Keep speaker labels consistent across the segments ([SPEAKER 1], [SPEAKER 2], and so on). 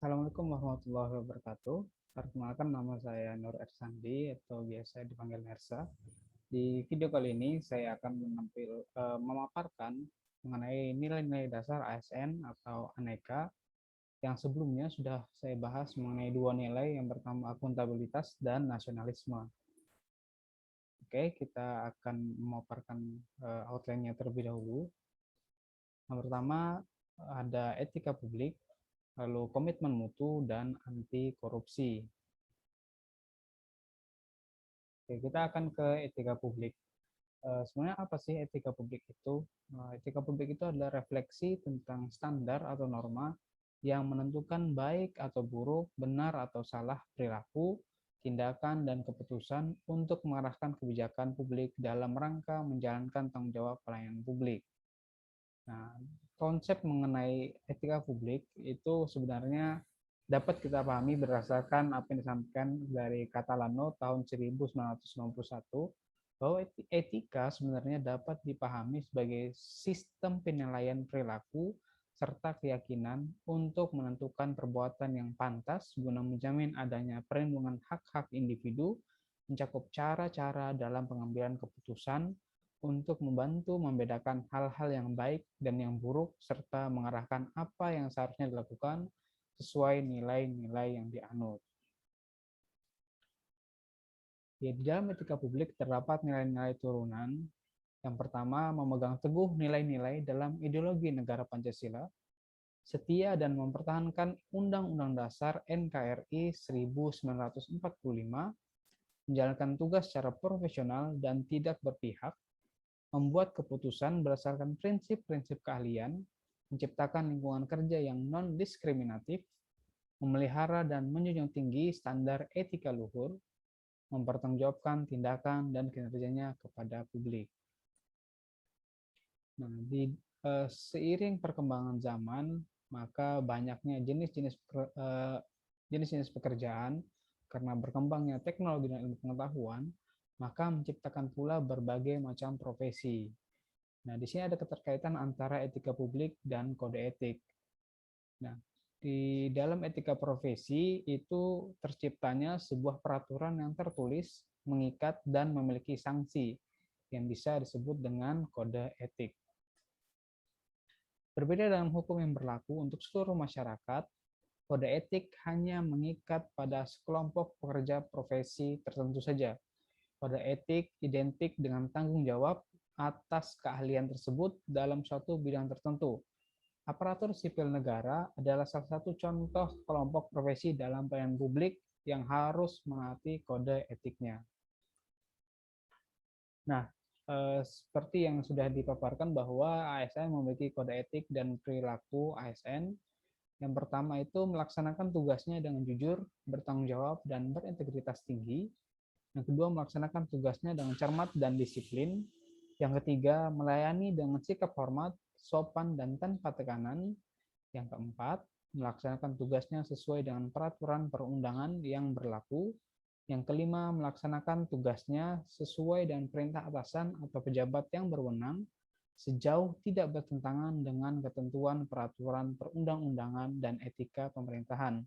[SPEAKER 1] Assalamualaikum warahmatullahi wabarakatuh. Perkenalkan, nama saya Nur Ersandi atau biasa dipanggil Mersa. Di video kali ini saya akan memaparkan mengenai nilai-nilai dasar ASN atau aneka yang sebelumnya sudah saya bahas mengenai dua nilai, yang pertama akuntabilitas dan nasionalisme. Oke, kita akan memaparkan outline-nya terlebih dahulu. Yang pertama ada etika publik, lalu komitmen mutu, dan anti korupsi. Oke, kita akan ke etika publik. Sebenarnya apa sih etika publik itu? Etika publik itu adalah refleksi tentang standar atau norma yang menentukan baik atau buruk, benar atau salah perilaku, tindakan, dan keputusan untuk mengarahkan kebijakan publik dalam rangka menjalankan tanggung jawab pelayanan publik. Nah, konsep mengenai etika publik itu sebenarnya dapat kita pahami berdasarkan apa yang disampaikan dari Catalano tahun 1991, bahwa etika sebenarnya dapat dipahami sebagai sistem penilaian perilaku serta keyakinan untuk menentukan perbuatan yang pantas guna menjamin adanya perlindungan hak-hak individu, mencakup cara-cara dalam pengambilan keputusan untuk membantu membedakan hal-hal yang baik dan yang buruk, serta mengarahkan apa yang seharusnya dilakukan sesuai nilai-nilai yang dianut. Di dalam etika publik terdapat nilai-nilai turunan. Yang pertama, memegang teguh nilai-nilai dalam ideologi negara Pancasila, setia dan mempertahankan Undang-Undang Dasar NKRI 1945, menjalankan tugas secara profesional dan tidak berpihak, membuat keputusan berdasarkan prinsip-prinsip keahlian, menciptakan lingkungan kerja yang non-diskriminatif, memelihara dan menjunjung tinggi standar etika luhur, mempertanggungjawabkan tindakan dan kinerjanya kepada publik. Nah, seiring perkembangan zaman, maka banyaknya jenis-jenis pekerjaan karena berkembangnya teknologi dan ilmu pengetahuan, maka menciptakan pula berbagai macam profesi. Nah, di sini ada keterkaitan antara etika publik dan kode etik. Nah, di dalam etika profesi itu terciptanya sebuah peraturan yang tertulis, mengikat, dan memiliki sanksi yang bisa disebut dengan kode etik. Berbeda dengan hukum yang berlaku untuk seluruh masyarakat, kode etik hanya mengikat pada sekelompok pekerja profesi tertentu saja. Kode etik identik dengan tanggung jawab atas keahlian tersebut dalam suatu bidang tertentu. Aparatur sipil negara adalah salah satu contoh kelompok profesi dalam pelayanan publik yang harus menaati kode etiknya. Nah, seperti yang sudah dipaparkan bahwa ASN memiliki kode etik dan perilaku ASN. Yang pertama itu melaksanakan tugasnya dengan jujur, bertanggung jawab, dan berintegritas tinggi. Yang kedua, melaksanakan tugasnya dengan cermat dan disiplin. Yang ketiga, melayani dengan sikap hormat, sopan, dan tanpa tekanan. Yang keempat, melaksanakan tugasnya sesuai dengan peraturan perundangan yang berlaku. Yang kelima, melaksanakan tugasnya sesuai dengan perintah atasan atau pejabat yang berwenang, sejauh tidak bertentangan dengan ketentuan peraturan perundang-undangan dan etika pemerintahan.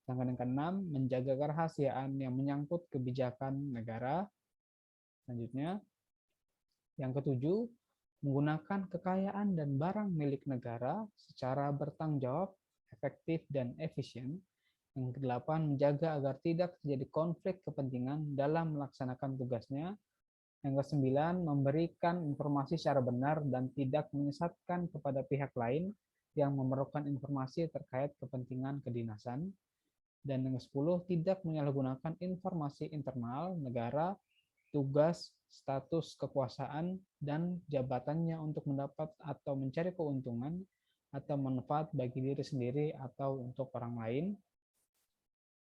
[SPEAKER 1] Yang keenam, menjaga kerahasiaan yang menyangkut kebijakan negara. Selanjutnya, yang ketujuh, menggunakan kekayaan dan barang milik negara secara bertanggung jawab, efektif, dan efisien. Yang kedelapan, menjaga agar tidak terjadi konflik kepentingan dalam melaksanakan tugasnya. Yang kesembilan, memberikan informasi secara benar dan tidak menyesatkan kepada pihak lain yang memerlukan informasi terkait kepentingan kedinasan. Dan yang ke-10, tidak menyalahgunakan informasi internal negara, tugas, status kekuasaan, dan jabatannya untuk mendapat atau mencari keuntungan atau manfaat bagi diri sendiri atau untuk orang lain.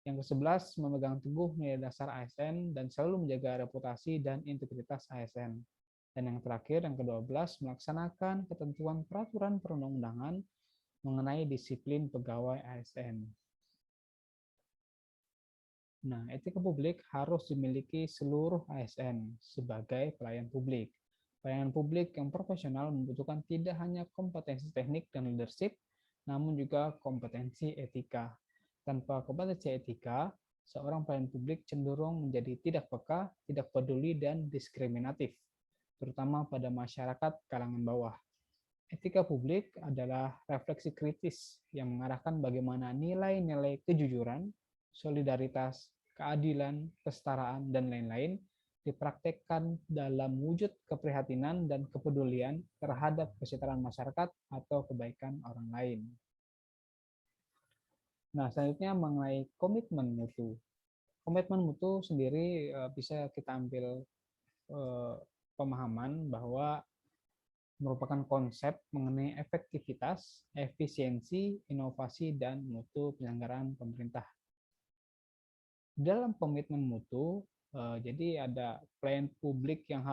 [SPEAKER 1] Yang ke-11, memegang teguh nilai dasar ASN dan selalu menjaga reputasi dan integritas ASN. Dan yang terakhir, yang ke-12, melaksanakan ketentuan peraturan perundang-undangan mengenai disiplin pegawai ASN. Nah, etika publik harus dimiliki seluruh ASN sebagai pelayan publik. Pelayanan publik yang profesional membutuhkan tidak hanya kompetensi teknik dan leadership, namun juga kompetensi etika. Tanpa kompetensi etika, seorang pelayan publik cenderung menjadi tidak peka, tidak peduli, dan diskriminatif, terutama pada masyarakat kalangan bawah. Etika publik adalah refleksi kritis yang mengarahkan bagaimana nilai-nilai kejujuran, solidaritas, keadilan, kesetaraan, dan lain-lain dipraktekkan dalam wujud keprihatinan dan kepedulian terhadap kesejahteraan masyarakat atau kebaikan orang lain. Nah, selanjutnya mengenai komitmen mutu. Komitmen mutu sendiri bisa kita ambil pemahaman bahwa merupakan konsep mengenai efektivitas, efisiensi, inovasi, dan mutu penyelenggaraan pemerintah. Dalam komitmen mutu, jadi ada pelayan publik yang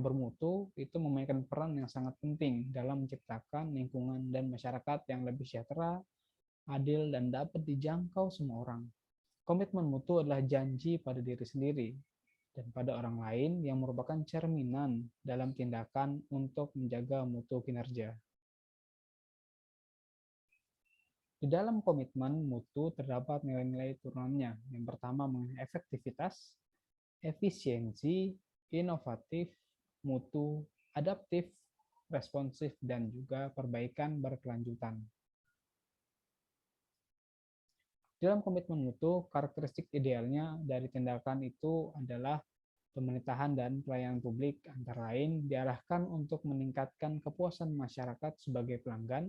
[SPEAKER 1] bermutu itu memainkan peran yang sangat penting dalam menciptakan lingkungan dan masyarakat yang lebih sejahtera, adil, dan dapat dijangkau semua orang. Komitmen mutu adalah janji pada diri sendiri dan pada orang lain yang merupakan cerminan dalam tindakan untuk menjaga mutu kinerja. Di dalam komitmen mutu terdapat nilai-nilai turunannya. Yang pertama mengenai efektivitas, efisiensi, inovatif, mutu, adaptif, responsif, dan juga perbaikan berkelanjutan. Dalam komitmen mutu, karakteristik idealnya dari tindakan itu adalah pemerintahan dan pelayanan publik antara lain diarahkan untuk meningkatkan kepuasan masyarakat sebagai pelanggan,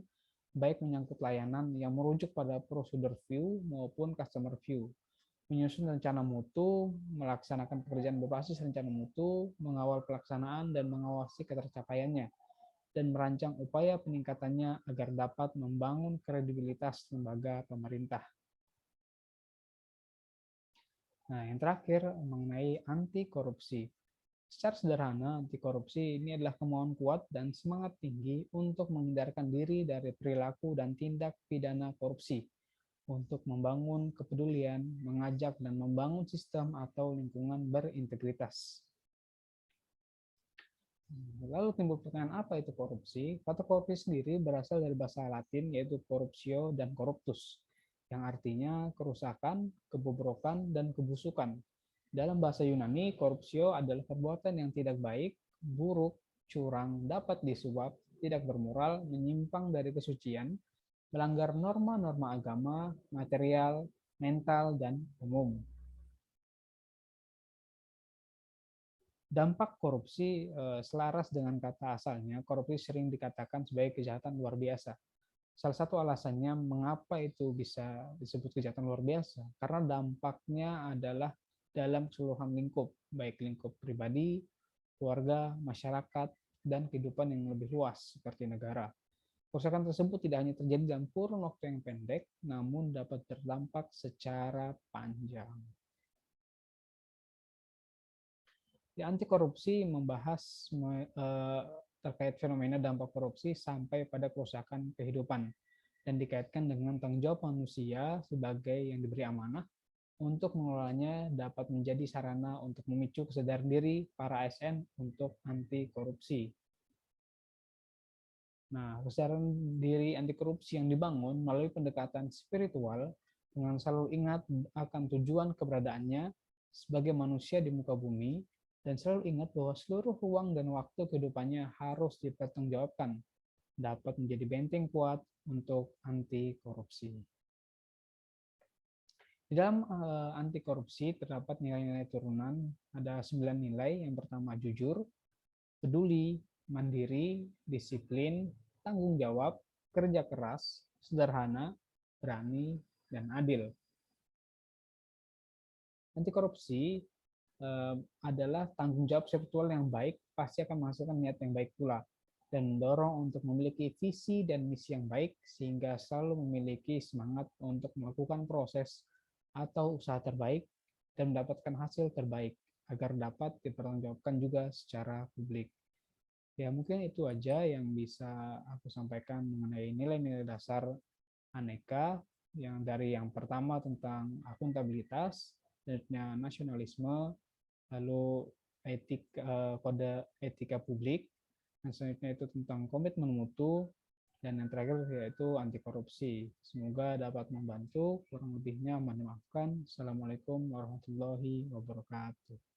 [SPEAKER 1] baik menyangkut layanan yang merujuk pada prosedur view maupun customer view, menyusun rencana mutu, melaksanakan pekerjaan berbasis rencana mutu, mengawal pelaksanaan dan mengawasi ketercapaiannya, dan merancang upaya peningkatannya agar dapat membangun kredibilitas lembaga pemerintah. Nah, yang terakhir mengenai anti korupsi. Secara sederhana, anti korupsi ini adalah kemauan kuat dan semangat tinggi untuk menghindarkan diri dari perilaku dan tindak pidana korupsi, untuk membangun kepedulian, mengajak dan membangun sistem atau lingkungan berintegritas. Lalu timbul pertanyaan, apa itu korupsi? Kata korupsi sendiri berasal dari bahasa Latin yaitu corruptio dan corruptus, yang artinya kerusakan, kebobrokan, dan kebusukan. Dalam bahasa Yunani, korupsio adalah perbuatan yang tidak baik, buruk, curang, dapat disuap, tidak bermoral, menyimpang dari kesucian, melanggar norma-norma agama, material, mental, dan umum. Dampak korupsi selaras dengan kata asalnya, korupsi sering dikatakan sebagai kejahatan luar biasa. Salah satu alasannya mengapa itu bisa disebut kejahatan luar biasa, karena dampaknya adalah dalam keseluruhan lingkup, baik lingkup pribadi, keluarga, masyarakat, dan kehidupan yang lebih luas seperti negara. Kerusakan tersebut tidak hanya terjadi dalam kurun waktu yang pendek, namun dapat berdampak secara panjang. Di anti korupsi membahas terkait fenomena dampak korupsi sampai pada kerusakan kehidupan dan dikaitkan dengan tanggung jawab manusia sebagai yang diberi amanah untuk mengelolanya dapat menjadi sarana untuk memicu kesadaran diri para ASN untuk anti korupsi. Nah, kesadaran diri anti korupsi yang dibangun melalui pendekatan spiritual dengan selalu ingat akan tujuan keberadaannya sebagai manusia di muka bumi dan selalu ingat bahwa seluruh ruang dan waktu kehidupannya harus dipertanggungjawabkan, dapat menjadi benteng kuat untuk anti korupsi. Di dalam anti korupsi terdapat nilai-nilai turunan, ada 9 nilai. Yang pertama jujur, peduli, mandiri, disiplin, tanggung jawab, kerja keras, sederhana, berani, dan adil. Anti korupsi adalah tanggung jawab spiritual yang baik pasti akan menghasilkan niat yang baik pula dan mendorong untuk memiliki visi dan misi yang baik sehingga selalu memiliki semangat untuk melakukan proses atau usaha terbaik dan mendapatkan hasil terbaik agar dapat dipertanggungjawabkan juga secara publik. Ya, mungkin itu aja yang bisa aku sampaikan mengenai nilai-nilai dasar Aneka, yang dari yang pertama tentang akuntabilitas, selanjutnya nasionalisme, lalu kode etika publik, dan selanjutnya itu tentang komitmen mutu, Dan yang terakhir yaitu anti korupsi. Semoga dapat membantu. Kurang lebihnya mohon dimaafkan. Assalamualaikum warahmatullahi wabarakatuh.